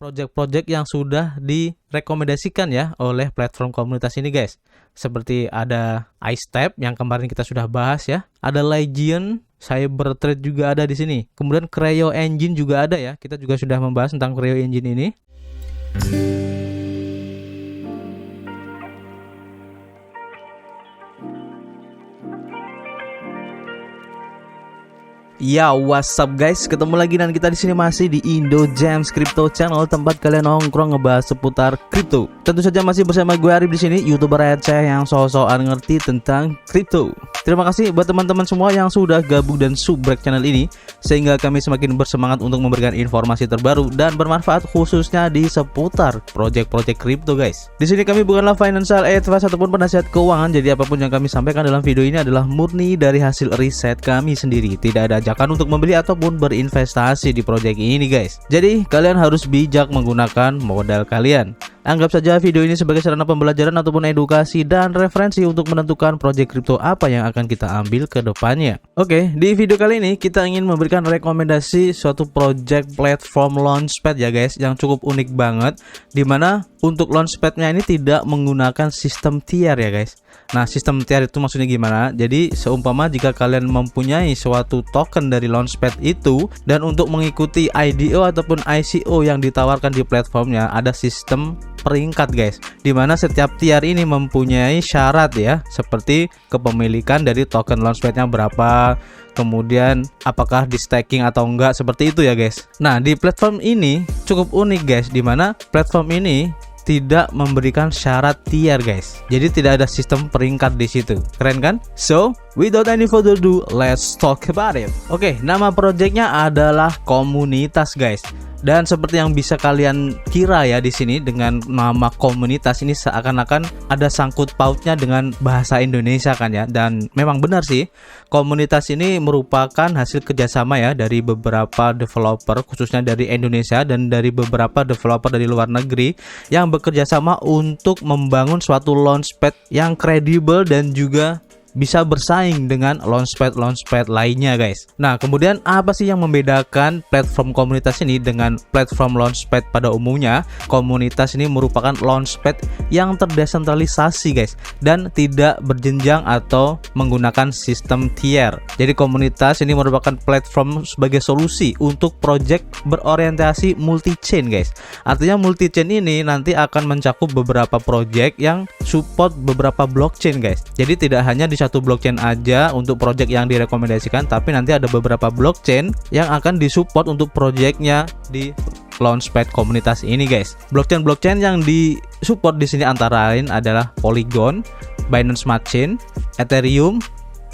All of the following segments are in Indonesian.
project-project yang sudah direkomendasikan ya oleh platform komunitas ini guys. Seperti ada iStep yang kemarin kita sudah bahas ya. Ada Legion, Cybertrade juga ada di sini. Kemudian Creo Engine juga ada ya. Kita juga sudah membahas tentang Creo Engine ini. Ya, what's up guys? Ketemu lagi dan kita di sini masih di Indo Gems Crypto Channel, tempat kalian nongkrong ngebahas seputar kripto. Tentu saja masih bersama gue Arif di sini, YouTuber receh yang so-soan ngerti tentang kripto. Terima kasih buat teman-teman semua yang sudah gabung dan subrek channel ini, sehingga kami semakin bersemangat untuk memberikan informasi terbaru dan bermanfaat khususnya di seputar project-project kripto guys. Di sini kami bukanlah financial advice ataupun penasihat keuangan, jadi apapun yang kami sampaikan dalam video ini adalah murni dari hasil riset kami sendiri. Tidak ada ajakan untuk membeli ataupun berinvestasi di project ini guys. Jadi kalian harus bijak menggunakan modal kalian. Anggap saja video ini sebagai sarana pembelajaran ataupun edukasi dan referensi untuk menentukan project kripto apa yang akan kita ambil ke depannya. Oke, di video kali ini kita ingin memberikan rekomendasi suatu project platform launchpad ya guys, yang cukup unik banget, dimana untuk launchpadnya ini tidak menggunakan sistem tier ya guys. Nah, sistem tier itu maksudnya gimana? Jadi seumpama jika kalian mempunyai suatu token dari launchpad itu, dan untuk mengikuti IDO ataupun ICO yang ditawarkan di platformnya, ada sistem peringkat guys, dimana setiap tier ini mempunyai syarat ya, seperti kepemilikan dari token launchpadnya berapa, kemudian apakah di staking atau enggak, seperti itu ya guys. Nah, di platform ini cukup unik guys, dimana platform ini tidak memberikan syarat tier guys, jadi tidak ada sistem peringkat di situ. Keren kan? So without any further ado, let's talk about it. Oke, nama projectnya adalah komunitas guys. Dan seperti yang bisa kalian kira ya, di sini dengan nama komunitas ini seakan-akan ada sangkut pautnya dengan bahasa Indonesia kan ya. Dan memang benar sih, komunitas ini merupakan hasil kerjasama ya dari beberapa developer, khususnya dari Indonesia dan dari beberapa developer dari luar negeri, yang bekerja sama untuk membangun suatu launchpad yang kredibel dan juga bisa bersaing dengan launchpad lainnya guys. Nah, kemudian apa sih yang membedakan platform komunitas ini dengan platform launchpad pada umumnya? Komunitas ini merupakan launchpad yang terdesentralisasi guys, dan tidak berjenjang atau menggunakan sistem tier. Jadi komunitas ini merupakan platform sebagai solusi untuk project berorientasi multi-chain guys. Artinya multi-chain ini nanti akan mencakup beberapa project yang support beberapa blockchain guys. Jadi tidak hanya di satu blockchain aja untuk project yang direkomendasikan, tapi nanti ada beberapa blockchain yang akan disupport untuk projectnya di launchpad komunitas ini guys. Blockchain yang disupport di sini antara lain adalah Polygon, Binance Smart Chain, Ethereum,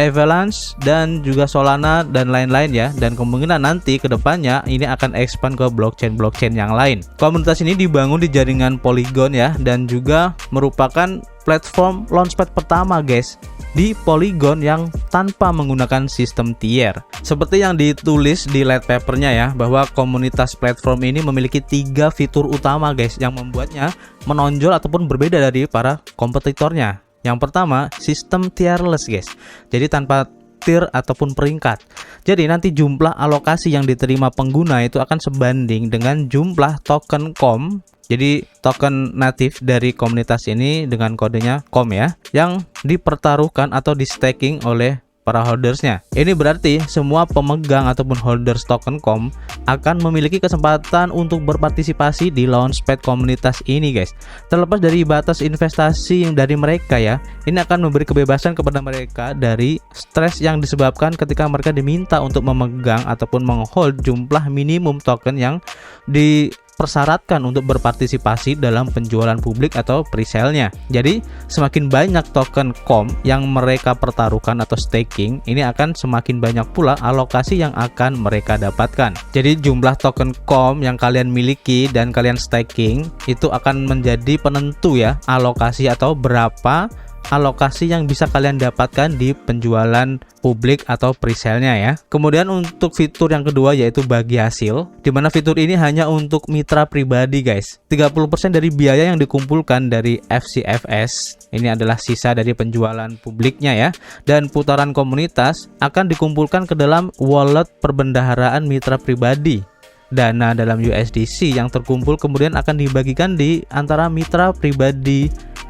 Avalanche, dan juga Solana dan lain-lain ya. Dan kemungkinan nanti kedepannya ini akan expand ke blockchain yang lain. Komunitas ini dibangun di jaringan Polygon ya, dan juga merupakan platform launchpad pertama guys di Polygon yang tanpa menggunakan sistem tier. Seperti yang ditulis di white papernya ya, bahwa komunitas platform ini memiliki 3 fitur utama guys, yang membuatnya menonjol ataupun berbeda dari para kompetitornya. Yang pertama, sistem tierless guys, jadi tanpa tier ataupun peringkat. Jadi nanti jumlah alokasi yang diterima pengguna itu akan sebanding dengan jumlah token COM. Jadi token natif dari komunitas ini dengan kodenya COM ya, yang dipertaruhkan atau di staking oleh para holdersnya. Ini berarti semua pemegang ataupun holders token COM akan memiliki kesempatan untuk berpartisipasi di launchpad komunitas ini guys. Terlepas dari batas investasi yang dari mereka ya, ini akan memberi kebebasan kepada mereka dari stres yang disebabkan ketika mereka diminta untuk memegang ataupun menghold jumlah minimum token yang dipersyaratkan untuk berpartisipasi dalam penjualan publik atau presale-nya. Jadi semakin banyak token COM yang mereka pertaruhkan atau staking, ini akan semakin banyak pula alokasi yang akan mereka dapatkan. Jadi jumlah token COM yang kalian miliki dan kalian staking itu akan menjadi penentu ya alokasi atau berapa alokasi yang bisa kalian dapatkan di penjualan publik atau presale-nya ya. Kemudian untuk fitur yang kedua yaitu bagi hasil, dimana fitur ini hanya untuk mitra pribadi guys. 30% dari biaya yang dikumpulkan dari FCFS ini adalah sisa dari penjualan publiknya ya, dan putaran komunitas akan dikumpulkan ke dalam wallet perbendaharaan mitra pribadi. dana dalam USDC yang terkumpul kemudian akan dibagikan di antara mitra pribadi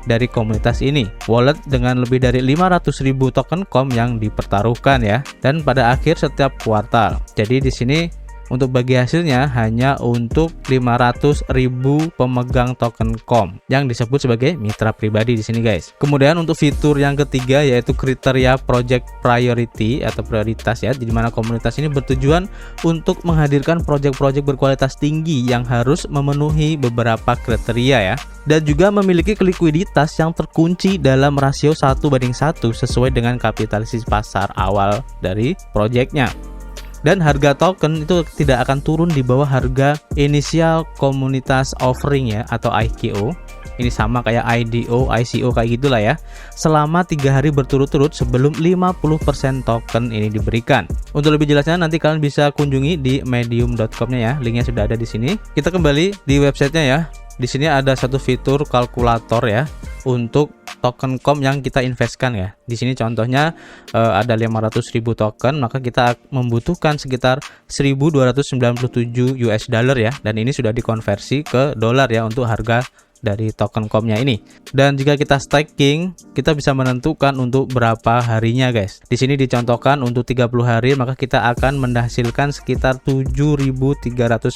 dari komunitas ini. Wallet dengan lebih dari 500.000 token COM yang dipertaruhkan ya, dan pada akhir setiap kuartal. Jadi di sini untuk bagi hasilnya hanya untuk 500.000 pemegang token COM yang disebut sebagai mitra pribadi di sini guys. Kemudian untuk fitur yang ketiga yaitu kriteria project priority atau prioritas ya, di mana komunitas ini bertujuan untuk menghadirkan project-project berkualitas tinggi yang harus memenuhi beberapa kriteria ya, dan juga memiliki likuiditas yang terkunci dalam rasio 1:1 sesuai dengan kapitalisasi pasar awal dari projectnya. Dan harga token itu tidak akan turun di bawah harga inisial komunitas offering ya, atau ICO. Ini sama kayak IDO, ICO kayak gitulah ya, selama 3 hari berturut-turut sebelum 50% token ini diberikan. Untuk lebih jelasnya nanti kalian bisa kunjungi di medium.com-nya ya, linknya sudah ada di sini. Kita kembali di websitenya ya. Di sini ada satu fitur kalkulator ya untuk token COM yang kita investkan ya. Di sini contohnya ada 500.000 token, maka kita membutuhkan sekitar 1.297 US dollar ya, dan ini sudah dikonversi ke dolar ya untuk harga dari token COM-nya ini. Dan jika kita staking, kita bisa menentukan untuk berapa harinya guys. Di sini dicontohkan untuk 30 hari, maka kita akan menghasilkan sekitar 7.397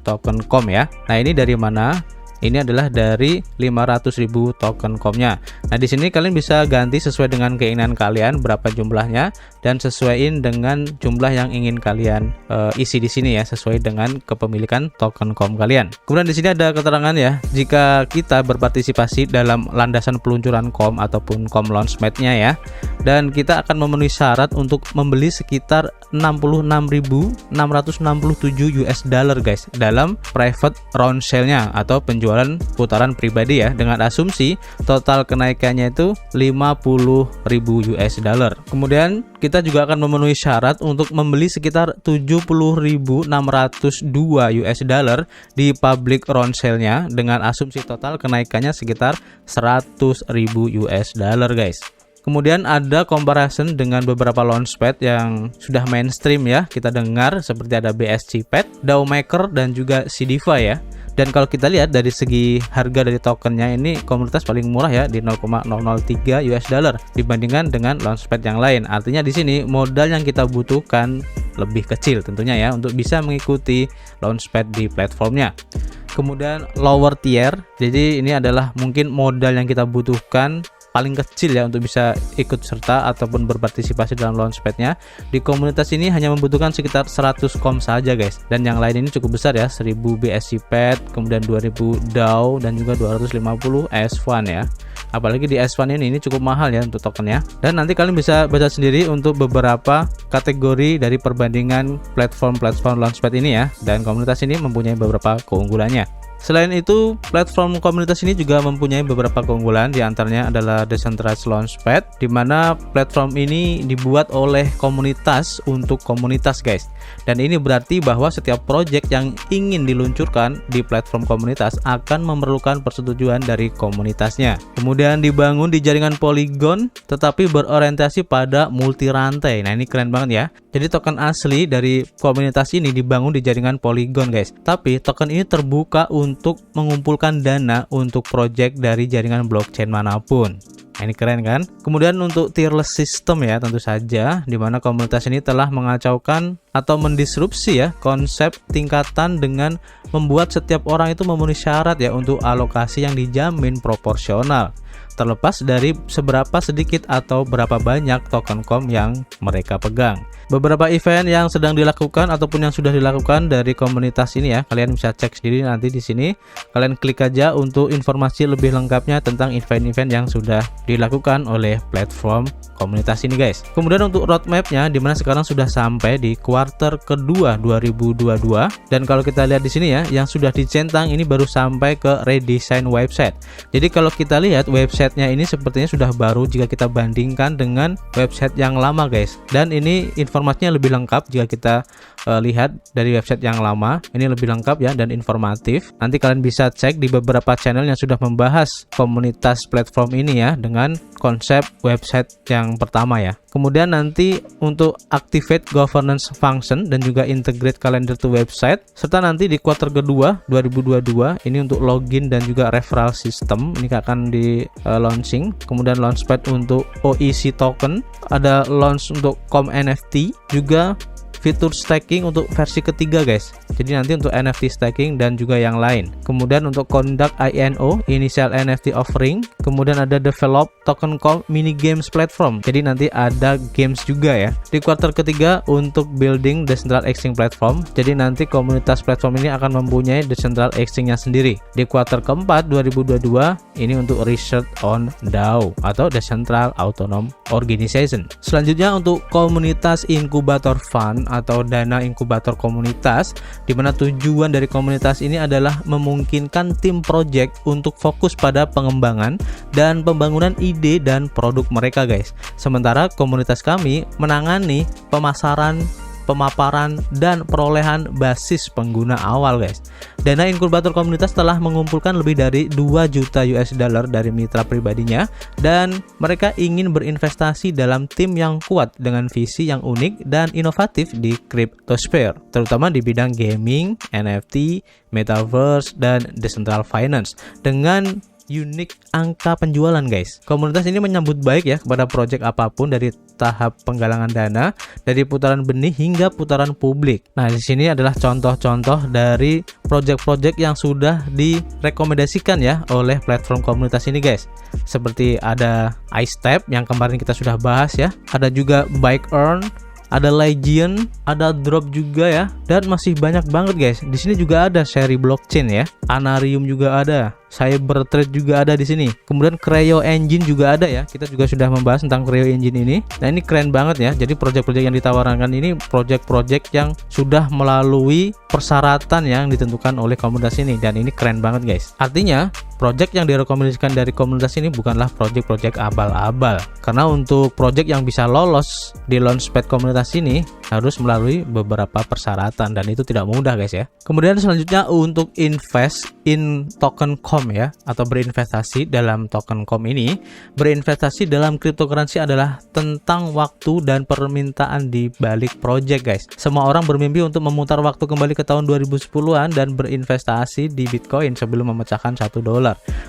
token COM ya. Nah, ini dari mana? Ini adalah dari 500.000 token COM-nya. Nah, di sini kalian bisa ganti sesuai dengan keinginan kalian berapa jumlahnya, dan sesuaiin dengan jumlah yang ingin kalian isi di sini ya, sesuai dengan kepemilikan token COM kalian. Kemudian di sini ada keterangan ya, jika kita berpartisipasi dalam landasan peluncuran COM ataupun COM Launchpad-nya ya, dan kita akan memenuhi syarat untuk membeli sekitar 66.667 US dollar guys dalam private round sale-nya atau penjualan putaran pribadi ya, dengan asumsi total kenaikannya itu 50.000 US dollar. Kemudian kita juga akan memenuhi syarat untuk membeli sekitar 70.602 US dollar di public round sale-nya dengan asumsi total kenaikannya sekitar 100.000 US dollar guys. Kemudian ada comparison dengan beberapa launchpad yang sudah mainstream ya, kita dengar seperti ada BSCPad, DAO Maker, dan juga CDFI ya. Dan kalau kita lihat dari segi harga dari tokennya, ini komunitas paling murah ya, di 0,003 US dollar dibandingkan dengan launchpad yang lain. Artinya di sini modal yang kita butuhkan lebih kecil tentunya ya untuk bisa mengikuti launchpad di platformnya. Kemudian lower tier, jadi ini adalah mungkin modal yang kita butuhkan paling kecil ya untuk bisa ikut serta ataupun berpartisipasi dalam launchpad-nya. Di komunitas ini hanya membutuhkan sekitar 100 COM saja guys, dan yang lain ini cukup besar ya, 1000 BSCPad, kemudian 2000 DAO, dan juga 250 S1 ya. Apalagi di S1 ini cukup mahal ya untuk tokennya. Dan nanti kalian bisa baca sendiri untuk beberapa kategori dari perbandingan platform-platform launchpad ini ya, dan komunitas ini mempunyai beberapa keunggulannya. Selain itu, platform komunitas ini juga mempunyai beberapa keunggulan, diantaranya adalah Decentralized Launchpad, di mana platform ini dibuat oleh komunitas untuk komunitas guys. Dan ini berarti bahwa setiap project yang ingin diluncurkan di platform komunitas akan memerlukan persetujuan dari komunitasnya. Kemudian dibangun di jaringan Polygon, tetapi berorientasi pada multi rantai. Nah, ini keren banget ya. Jadi token asli dari komunitas ini dibangun di jaringan Polygon guys. Tapi token ini terbuka untuk mengumpulkan dana untuk project dari jaringan blockchain manapun. Nah, ini keren kan? Kemudian untuk tierless system ya, tentu saja di mana komunitas ini telah mengacaukan atau mendisrupsi ya konsep tingkatan dengan membuat setiap orang itu memenuhi syarat ya untuk alokasi yang dijamin proporsional, terlepas dari seberapa sedikit atau berapa banyak token COM yang mereka pegang. Beberapa event yang sedang dilakukan ataupun yang sudah dilakukan dari komunitas ini ya, kalian bisa cek sendiri nanti di sini. Kalian klik aja untuk informasi lebih lengkapnya tentang event-event yang sudah dilakukan oleh platform komunitas ini guys. Kemudian untuk roadmapnya, dimana sekarang sudah sampai di kuartal kedua 2022, dan kalau kita lihat di sini ya, yang sudah dicentang ini baru sampai ke redesign website. Jadi kalau kita lihat websitenya ini sepertinya sudah baru jika kita bandingkan dengan website yang lama guys. Dan ini informasinya lebih lengkap jika kita lihat dari website yang lama. Ini lebih lengkap ya dan informatif. Nanti kalian bisa cek di beberapa channel yang sudah membahas komunitas platform ini ya, dengan konsep website yang pertama ya. Kemudian nanti untuk activate governance function dan juga integrate calendar to website, serta nanti di kuartal kedua 2022 ini untuk login dan juga referral system ini akan di launching. Kemudian launchpad untuk OEC token, ada launch untuk com NFT, juga fitur staking untuk versi ketiga guys. Jadi nanti untuk NFT staking dan juga yang lain. Kemudian untuk conduct INO, initial NFT offering. Kemudian ada develop token com mini games platform. Jadi nanti ada games juga ya. Di kuartal ketiga untuk building decentral exchange platform. Jadi nanti komunitas platform ini akan mempunyai decentral exchange-nya sendiri. Di kuartal keempat 2022 ini untuk research on DAO atau Decentral Autonomous Organization. Selanjutnya untuk komunitas inkubator fund atau dana inkubator komunitas, di mana tujuan dari komunitas ini adalah memungkinkan tim project untuk fokus pada pengembangan dan pembangunan ide dan produk mereka guys. Sementara komunitas kami menangani pemasaran, pemaparan, dan perolehan basis pengguna awal guys. Dana inkubator komunitas telah mengumpulkan lebih dari 2 juta US dollar dari mitra pribadinya, dan mereka ingin berinvestasi dalam tim yang kuat dengan visi yang unik dan inovatif di cryptosphere, terutama di bidang gaming, NFT, metaverse, dan decentral finance dengan unik angka penjualan guys. Komunitas ini menyambut baik ya kepada project apapun dari tahap penggalangan dana, dari putaran benih hingga putaran publik. Nah, di sini adalah contoh-contoh dari project-project yang sudah direkomendasikan ya oleh platform komunitas ini guys. Seperti ada iStep yang kemarin kita sudah bahas ya. Ada juga Bike Earn, ada Legion, ada Drop juga ya, dan masih banyak banget guys. Di sini juga ada seri blockchain ya, Anarium juga ada, Cybertrade juga ada di sini. Kemudian Creo Engine juga ada ya. Kita juga sudah membahas tentang Creo Engine ini. Nah, ini keren banget ya. Jadi project-project yang ditawarkan ini project-project yang sudah melalui persyaratan yang ditentukan oleh komunitas ini, dan ini keren banget guys. Artinya project yang direkomendasikan dari komunitas ini bukanlah project-project abal-abal, karena untuk project yang bisa lolos di launchpad komunitas ini harus melalui beberapa persyaratan, dan itu tidak mudah guys ya. Kemudian selanjutnya untuk invest in token com ya, atau berinvestasi dalam token com ini. Berinvestasi dalam cryptocurrency adalah tentang waktu dan permintaan di balik project guys. Semua orang bermimpi untuk memutar waktu kembali ke tahun 2010-an dan berinvestasi di Bitcoin sebelum memecahkan $1.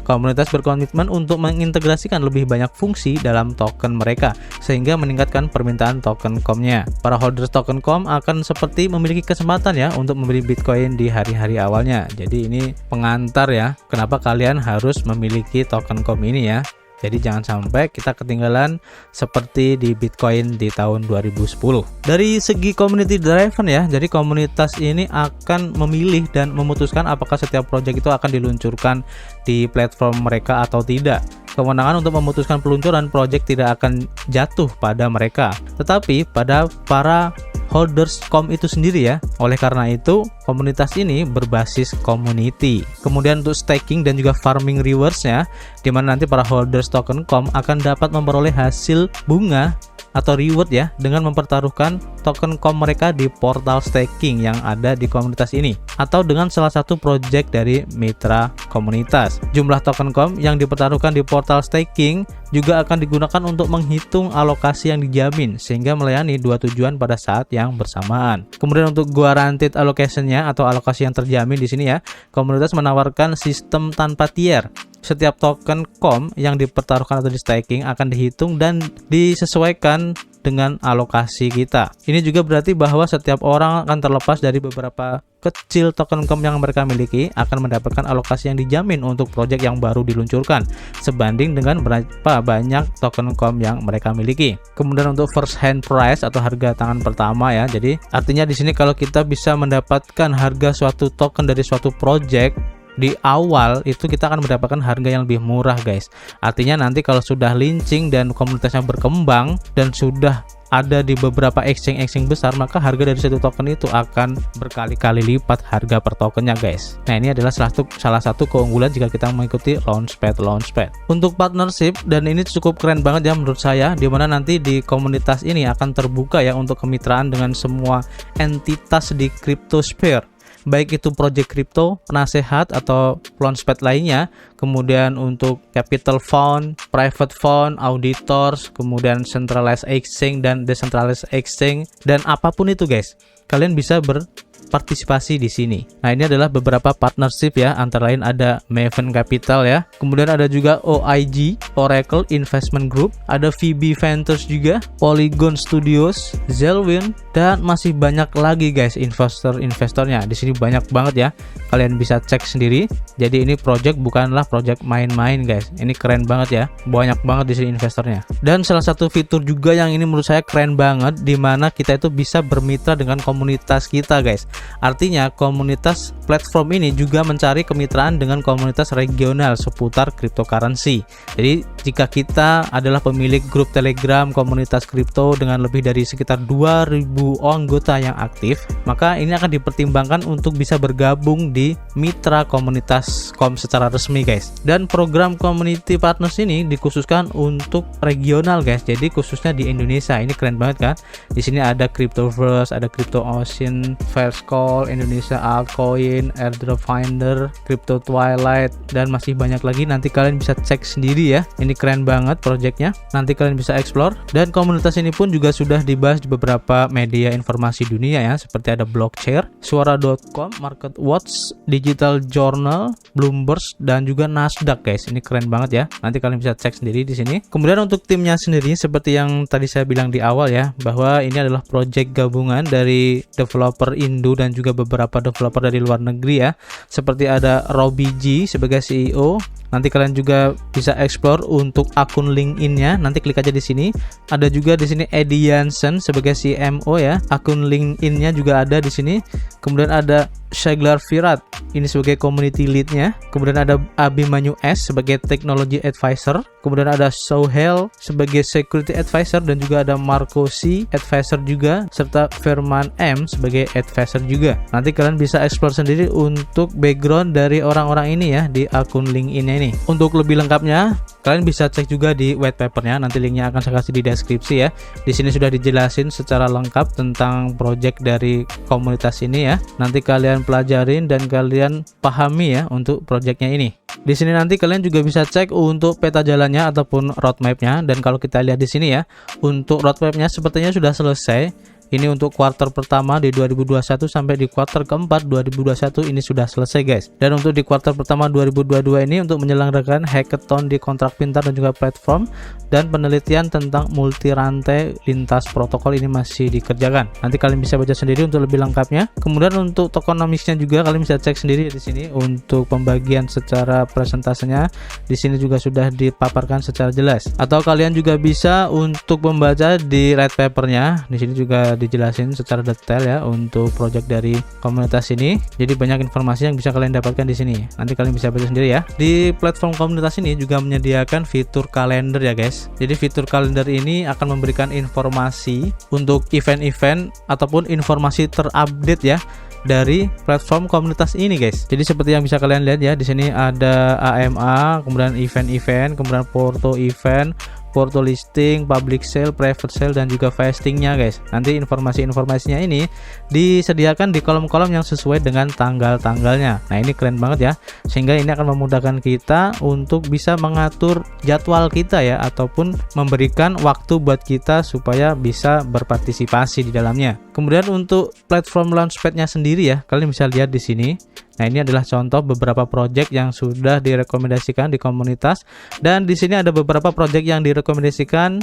Komunitas berkomitmen untuk mengintegrasikan lebih banyak fungsi dalam token mereka sehingga meningkatkan permintaan token com-nya. Para holders token com akan seperti memiliki kesempatan ya untuk membeli Bitcoin di hari-hari awalnya. Jadi ini pengantar ya, kenapa kalian harus memiliki token com ini ya. Jadi jangan sampai kita ketinggalan seperti di Bitcoin di tahun 2010. Dari segi community driven ya, jadi komunitas ini akan memilih dan memutuskan apakah setiap project itu akan diluncurkan di platform mereka atau tidak. Kewenangan untuk memutuskan peluncuran project tidak akan jatuh pada mereka, tetapi pada para holders com itu sendiri ya. Oleh karena itu, komunitas ini berbasis community. Kemudian untuk staking dan juga farming rewards-nya, di mana nanti para holders token com akan dapat memperoleh hasil bunga atau reward ya dengan mempertaruhkan token com mereka di portal staking yang ada di komunitas ini atau dengan salah satu project dari mitra komunitas. Jumlah token com yang dipertaruhkan di portal staking juga akan digunakan untuk menghitung alokasi yang dijamin sehingga melayani dua tujuan pada saat yang bersamaan. Kemudian untuk guaranteed allocation-nya atau alokasi yang terjamin di sini ya, komunitas menawarkan sistem tanpa tier. Setiap token com yang dipertaruhkan atau di staking akan dihitung dan disesuaikan dengan alokasi kita. Ini juga berarti bahwa setiap orang akan terlepas dari beberapa kecil token com yang mereka miliki akan mendapatkan alokasi yang dijamin untuk project yang baru diluncurkan sebanding dengan berapa banyak token com yang mereka miliki. Kemudian untuk first hand price atau harga tangan pertama ya. Jadi artinya di sini kalau kita bisa mendapatkan harga suatu token dari suatu project di awal itu kita akan mendapatkan harga yang lebih murah guys. Artinya nanti kalau sudah launching dan komunitasnya berkembang dan sudah ada di beberapa exchange besar, maka harga dari satu token itu akan berkali-kali lipat harga per tokennya guys. Nah ini adalah salah satu keunggulan jika kita mengikuti Launchpad. Untuk partnership, dan ini cukup keren banget ya menurut saya, dimana nanti di komunitas ini akan terbuka ya untuk kemitraan dengan semua entitas di Cryptosphere, baik itu project crypto, penasehat atau launchpad lainnya, kemudian untuk capital fund, private fund, auditors, kemudian centralized exchange dan decentralized exchange, dan apapun itu guys, kalian bisa berpartisipasi di sini. Nah ini adalah beberapa partnership ya, antara lain ada Maven Capital ya, kemudian ada juga OIG, Oracle Investment Group, ada VB Ventures juga, Polygon Studios, Zelwin, dan masih banyak lagi guys investornya. Di sini banyak banget ya, kalian bisa cek sendiri. Jadi ini project bukanlah project main-main guys, ini keren banget ya, banyak banget di sini investornya. Dan salah satu fitur juga yang ini menurut saya keren banget, dimana kita itu bisa bermitra dengan komunitas kita guys. Artinya komunitas platform ini juga mencari kemitraan dengan komunitas regional seputar cryptocurrency. Jadi jika kita adalah pemilik grup Telegram komunitas kripto dengan lebih dari sekitar 2000 anggota yang aktif, maka ini akan dipertimbangkan untuk bisa bergabung di mitra komunitas secara resmi guys. Dan program community partners ini dikhususkan untuk regional guys, jadi khususnya di Indonesia. Ini keren banget kan. Di sini ada Cryptoverse, ada Crypto Ocean, First Call, Indonesia Altcoin, Airdrop Finder, Crypto Twilight, dan masih banyak lagi. Nanti kalian bisa cek sendiri ya. Ini keren banget projectnya. Nanti kalian bisa explore. Dan komunitas ini pun juga sudah dibahas di beberapa media informasi dunia ya, seperti ada Blockchair, Suara.com, MarketWatch, Digital Journal, Bloomberg, dan juga Nasdaq guys. Ini keren banget ya. Nanti kalian bisa cek sendiri di sini. Kemudian untuk timnya sendiri, seperti yang tadi saya bilang di awal ya, bahwa ini adalah project gabungan dari developer Indo dan juga beberapa developer dari luar negeri ya. Seperti ada Robbie G sebagai CEO. Nanti kalian juga bisa explore untuk akun LinkedIn-nya. Nanti klik aja di sini. Ada juga di sini Eddie Jansen sebagai CMO ya. Akun LinkedIn-nya juga ada di sini. Kemudian ada Shaglar Virat ini sebagai community lead-nya. Kemudian ada Abimanyu S sebagai technology advisor. Kemudian ada Sohel sebagai security advisor, dan juga ada Marco C advisor juga, serta Firman M sebagai advisor juga. Nanti kalian bisa explore sendiri untuk background dari orang-orang ini ya di akun LinkedIn-nya ini. Untuk lebih lengkapnya kalian bisa cek juga di white papernya, nanti linknya akan saya kasih di deskripsi ya. Di sini sudah dijelasin secara lengkap tentang project dari komunitas ini ya. Nanti kalian pelajarin dan kalian pahami ya untuk projectnya ini. Di sini nanti kalian juga bisa cek untuk peta jalannya ataupun roadmapnya. Dan kalau kita lihat di sini ya, untuk roadmapnya sepertinya sudah selesai. Ini untuk kuartal pertama di 2021 sampai di kuartal keempat 2021 ini sudah selesai guys. Dan untuk di kuartal pertama 2022 ini untuk menyelenggarakan hackathon di kontrak pintar dan juga platform, dan penelitian tentang multi rantai lintas protokol ini masih dikerjakan. Nanti kalian bisa baca sendiri untuk lebih lengkapnya. Kemudian untuk tokenomicsnya juga kalian bisa cek sendiri di sini. Untuk pembagian secara presentasenya di sini juga sudah dipaparkan secara jelas. Atau kalian juga bisa untuk membaca di red papernya. Di sini juga dijelasin secara detail ya untuk project dari komunitas ini. Jadi banyak informasi yang bisa kalian dapatkan di sini. Nanti kalian bisa baca sendiri ya. Di platform komunitas ini juga menyediakan fitur kalender ya guys. Jadi fitur kalender ini akan memberikan informasi untuk event-event ataupun informasi terupdate ya dari platform komunitas ini guys. Jadi seperti yang bisa kalian lihat ya, di sini ada AMA, kemudian event-event, kemudian porto event, porto listing, public sale, private sale, dan juga vestingnya guys. Nanti informasi-informasinya ini disediakan di kolom-kolom yang sesuai dengan tanggal-tanggalnya. Nah ini keren banget ya, sehingga ini akan memudahkan kita untuk bisa mengatur jadwal kita ya, ataupun memberikan waktu buat kita supaya bisa berpartisipasi di dalamnya. Kemudian untuk platform launchpad-nya sendiri ya, kalian bisa lihat di sini. Nah ini adalah contoh beberapa project yang sudah direkomendasikan di komunitas, dan di sini ada beberapa project yang direkomendasikan.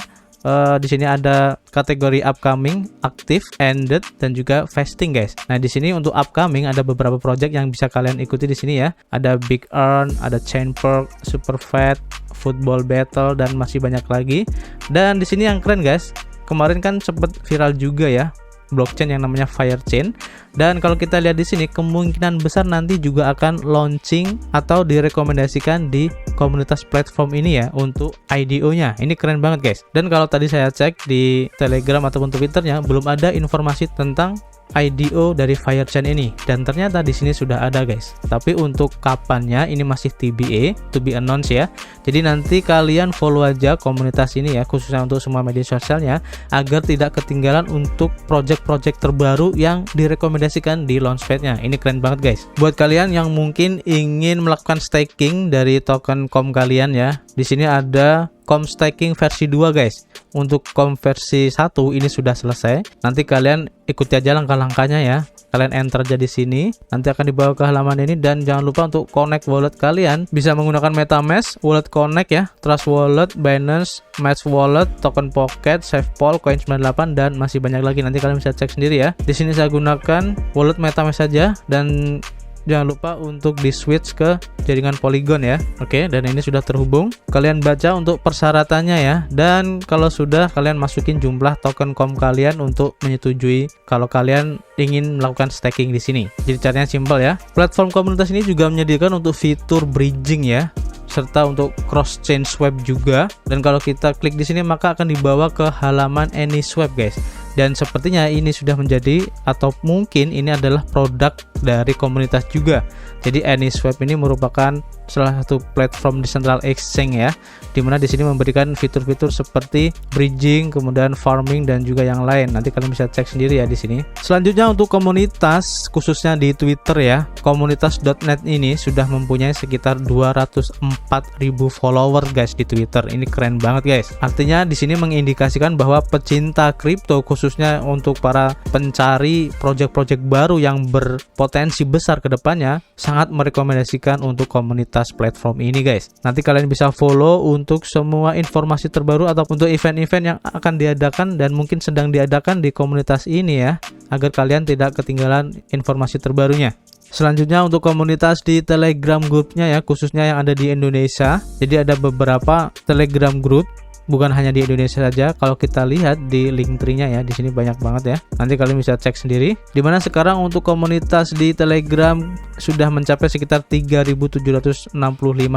Di sini ada kategori upcoming, active, ended, dan juga vesting guys. Nah di sini untuk upcoming ada beberapa project yang bisa kalian ikuti di sini ya. Ada Big Earn, ada Chainperk, Superfat, Football Battle, dan masih banyak lagi. Dan di sini yang keren guys, kemarin kan sempat viral juga ya blockchain yang namanya Firechain. Dan kalau kita lihat di sini, kemungkinan besar nanti juga akan launching atau direkomendasikan di komunitas platform ini ya untuk IDO-nya. Ini keren banget guys. Dan kalau tadi saya cek di Telegram ataupun Twitternya, belum ada informasi tentang IDO dari Firechain ini, dan ternyata di sini sudah ada guys. Tapi untuk kapannya ini masih TBA, to be announced ya. Jadi nanti kalian follow aja komunitas ini ya, khususnya untuk semua media sosialnya, agar tidak ketinggalan untuk project-project terbaru yang direkomendasikan di launchpad-nya. Ini keren banget guys. Buat kalian yang mungkin ingin melakukan staking dari token COM kalian ya, di sini ada COM staking versi 2 guys. Untuk COM versi 1 ini sudah selesai. Nanti kalian ikuti aja langkah-langkahnya ya. Kalian enter aja di sini, nanti akan dibawa ke halaman ini. Dan jangan lupa untuk connect wallet kalian, bisa menggunakan MetaMask, Wallet Connect ya, Trust Wallet, Binance, Match Wallet, Token Pocket, SafePol, Coin98, dan masih banyak lagi. Nanti kalian bisa cek sendiri ya. Di sini saya gunakan wallet MetaMask saja, dan jangan lupa untuk di switch ke jaringan Polygon ya. Oke, dan ini sudah terhubung. Kalian baca untuk persyaratannya ya. Dan kalau sudah, kalian masukin jumlah token COM kalian untuk menyetujui kalau kalian ingin melakukan staking di sini. Jadi caranya simple ya. Platform komunitas ini juga menyediakan untuk fitur bridging ya, serta untuk cross chain swap juga. Dan kalau kita klik di sini maka akan dibawa ke halaman AnySwap guys. Dan sepertinya ini sudah menjadi, atau mungkin ini adalah produk dari komunitas juga. Jadi AnySwap ini merupakan salah satu platform decentral exchange ya, dimana di sini memberikan fitur-fitur seperti bridging, kemudian farming, dan juga yang lain. Nanti kalian bisa cek sendiri ya di sini. Selanjutnya untuk komunitas, khususnya di Twitter ya, komunitas.net ini sudah mempunyai sekitar 204.000 follower guys di Twitter. Ini keren banget guys. Artinya di sini mengindikasikan bahwa pecinta kripto, khususnya untuk para pencari project-project baru yang berpotensi besar ke depannya, sangat merekomendasikan untuk komunitas platform ini guys. Nanti kalian bisa follow untuk semua informasi terbaru atau untuk event-event yang akan diadakan dan mungkin sedang diadakan di komunitas ini ya, agar kalian tidak ketinggalan informasi terbarunya. Selanjutnya untuk komunitas di Telegram grupnya ya, khususnya yang ada di Indonesia. Jadi ada beberapa Telegram group, bukan hanya di Indonesia saja. Kalau kita lihat di link tree-nya ya, di sini banyak banget ya. Nanti kalian bisa cek sendiri. Dimana sekarang untuk komunitas di Telegram sudah mencapai sekitar 3.765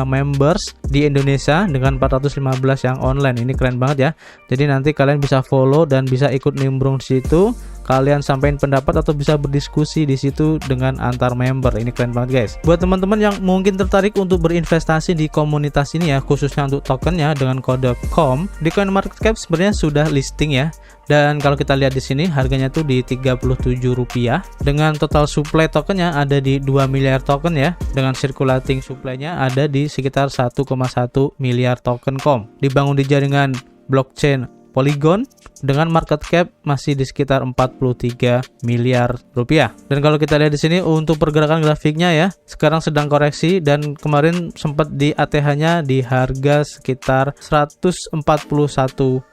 members di Indonesia dengan 415 yang online. Ini keren banget ya. Jadi nanti kalian bisa follow dan bisa ikut nimbrung di situ. Kalian sampaikan pendapat atau bisa berdiskusi di situ dengan antar member. Ini keren banget guys. Buat teman-teman yang mungkin tertarik untuk berinvestasi di komunitas ini ya, khususnya untuk tokennya dengan kode COM, di CoinMarketCap sebenarnya sudah listing ya. Dan kalau kita lihat di sini harganya tuh di Rp37 dengan total supply tokennya ada di 2 miliar token ya, dengan circulating supply-nya ada di sekitar 1,1 miliar token COM. Dibangun di jaringan blockchain Polygon dengan market cap masih di sekitar 43 miliar rupiah. Dan kalau kita lihat di sini untuk pergerakan grafiknya ya, sekarang sedang koreksi dan kemarin sempat di ATH-nya di harga sekitar Rp141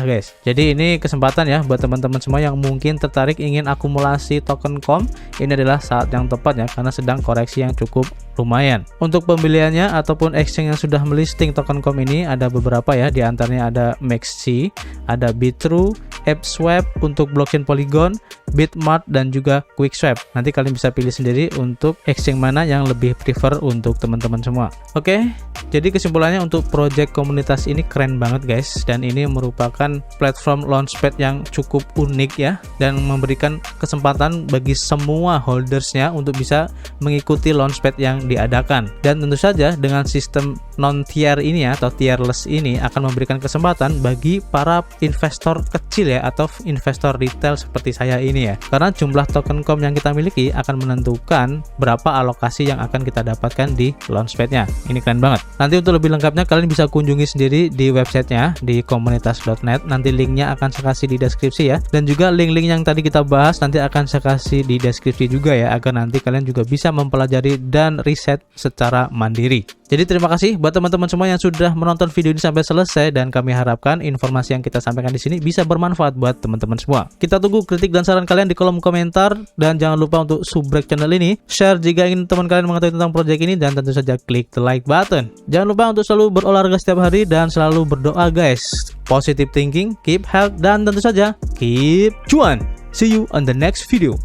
guys. Jadi ini kesempatan ya buat teman-teman semua yang mungkin tertarik ingin akumulasi token COM. Ini adalah saat yang tepat ya, karena sedang koreksi yang cukup lumayan. Untuk pembeliannya ataupun exchange yang sudah melisting token COM ini ada beberapa ya, di antaranya ada Maxi, ada Bitrue, AppSwap untuk blockchain Polygon, Bitmart, dan juga QuickSwap. Nanti kalian bisa pilih sendiri untuk exchange mana yang lebih prefer untuk teman-teman semua. Oke, jadi kesimpulannya untuk project komunitas ini keren banget guys, dan ini merupakan platform launchpad yang cukup unik ya, dan memberikan kesempatan bagi semua holdersnya untuk bisa mengikuti launchpad yang diadakan. Dan tentu saja dengan sistem non-tier ini ya, atau tierless ini akan memberikan kesempatan bagi para investor kecil ya, atau investor retail seperti saya ini ya, karena jumlah token COM yang kita miliki akan menentukan berapa alokasi yang akan kita dapatkan di launchpadnya. Ini keren banget. Nanti untuk lebih lengkapnya kalian bisa kunjungi sendiri di websitenya di komunitas.net. Nanti linknya akan saya kasih di deskripsi ya, dan juga link-link yang tadi kita bahas nanti akan saya kasih di deskripsi juga ya, agar nanti kalian juga bisa mempelajari dan riset secara mandiri. Jadi terima kasih buat teman-teman semua yang sudah menonton video ini sampai selesai, dan kami harapkan informasi yang kita sampaikan di sini bisa bermanfaat buat teman-teman semua. Kita tunggu kritik dan saran kalian di kolom komentar, dan jangan lupa untuk subscribe channel ini, share jika ingin teman kalian mengetahui tentang proyek ini, dan tentu saja klik the like button. Jangan lupa untuk selalu berolahraga setiap hari dan selalu berdoa guys. Positive thinking, keep health, dan tentu saja keep cuan. See you on the next video.